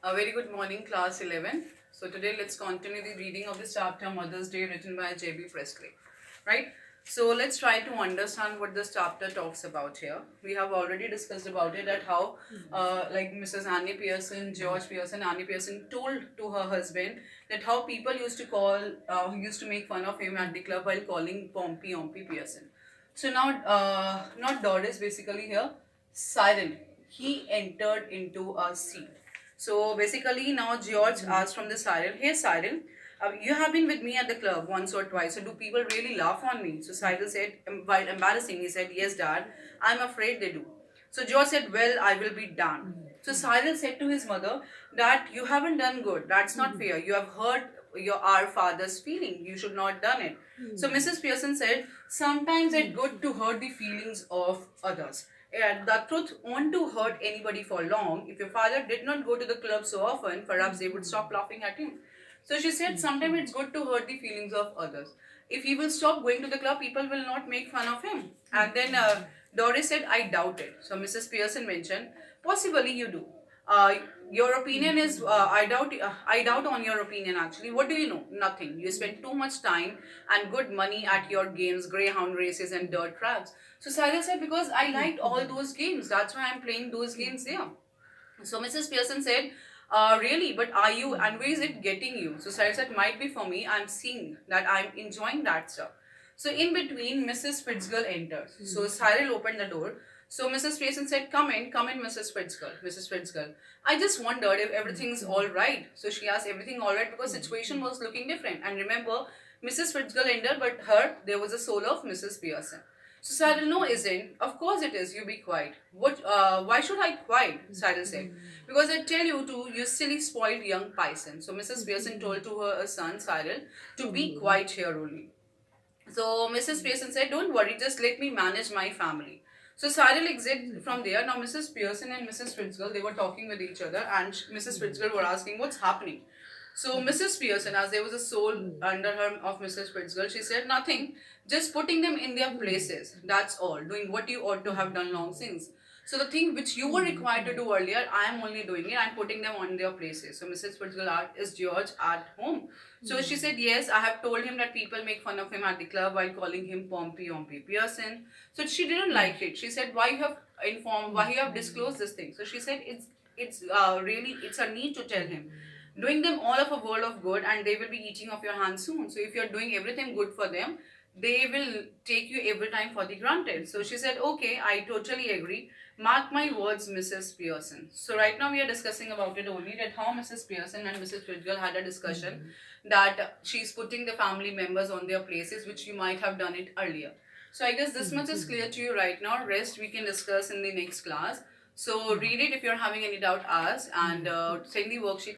A very good morning, class 11. So today let's continue the reading of this chapter Mother's Day written by J.B. Presley. Right? So let's try to understand what this chapter talks about here. We have already discussed about it at how like Mrs. Annie Pearson, George Pearson, Annie Pearson told to her husband that how people used to used to make fun of him at the club while calling Pompey Pearson. So now, not Doris basically here, Cyril. He entered into a scene. So basically now George asked from the Cyril, hey Cyril, you have been with me at the club once or twice, so do people really laugh on me? So Cyril said, while embarrassing, he said, yes dad, I'm afraid they do. So George said, well, I will be damned. So Cyril said to his mother that you haven't done good, that's not fair, you have hurt our father's feeling, you should not done it. So Mrs. Pearson said, sometimes it's good to hurt the feelings of others. And the truth won't to hurt anybody for long. If your father did not go to the club so often, perhaps they would stop laughing at him. So she said, sometimes it's good to hurt the feelings of others. If he will stop going to the club, people will not make fun of him. And then Doris said, I doubt it. So Mrs. Pearson mentioned, possibly you do. Uh, your opinion is, I doubt on your opinion actually. What do you know? Nothing. You spend too much time and good money at your games, greyhound races and dirt traps. So Cyril said, because I liked all those games. That's why I'm playing those games there. So Mrs. Pearson said, really, but are you, and where is it getting you? So Cyril said, might be for me. I'm seeing that I'm enjoying that stuff. So in between, Mrs. Fitzgerald entered. So Cyril opened the door. So Mrs. Pearson said, come in, Mrs. Fitzgerald. Mrs. Fitzgerald. I just wondered if everything's all right. So she asked everything all right because situation was looking different. And remember, Mrs. Fitzgerald entered, but there was a soul of Mrs. Pearson. So Cyril, no, isn't. Of course it is. You be quiet. What? Why should I quiet? Cyril said. Because I tell you to, you silly spoiled young Python. So Mrs. Pearson told to her son Cyril to be quiet here only. So Mrs. Pearson said, don't worry, just let me manage my family. So Cyril exited from there. Now Mrs. Pearson and Mrs. Fitzgerald, they were talking with each other and Mrs. Fitzgerald were asking, what's happening? So Mrs. Pearson, as there was a soul under her of Mrs. Fitzgerald, she said, nothing, just putting them in their places. That's all, doing what you ought to have done long since. So the thing which you were required to do earlier, I am only doing it. I'm putting them on their places. So Mrs. Fitzgerald asked, is George at home? So she said, yes, I have told him that people make fun of him at the club while calling him Pompey Pearson. So she didn't like it. She said, why you have informed, why you have disclosed this thing? So she said, it's really, it's a need to tell him. Doing them all of a world of good and they will be eating off your hands soon. So if you're doing everything good for them, they will take you every time for the granted. So she said, okay, I totally agree. Mark my words, Mrs. Pearson. So right now we are discussing about it only, that how Mrs. Pearson and Mrs. Fitzgerald had a discussion that she's putting the family members on their places, which you might have done it earlier. So I guess this much is clear to you right now. Rest we can discuss in the next class. So read it. If you're having any doubt, ask, and send the worksheet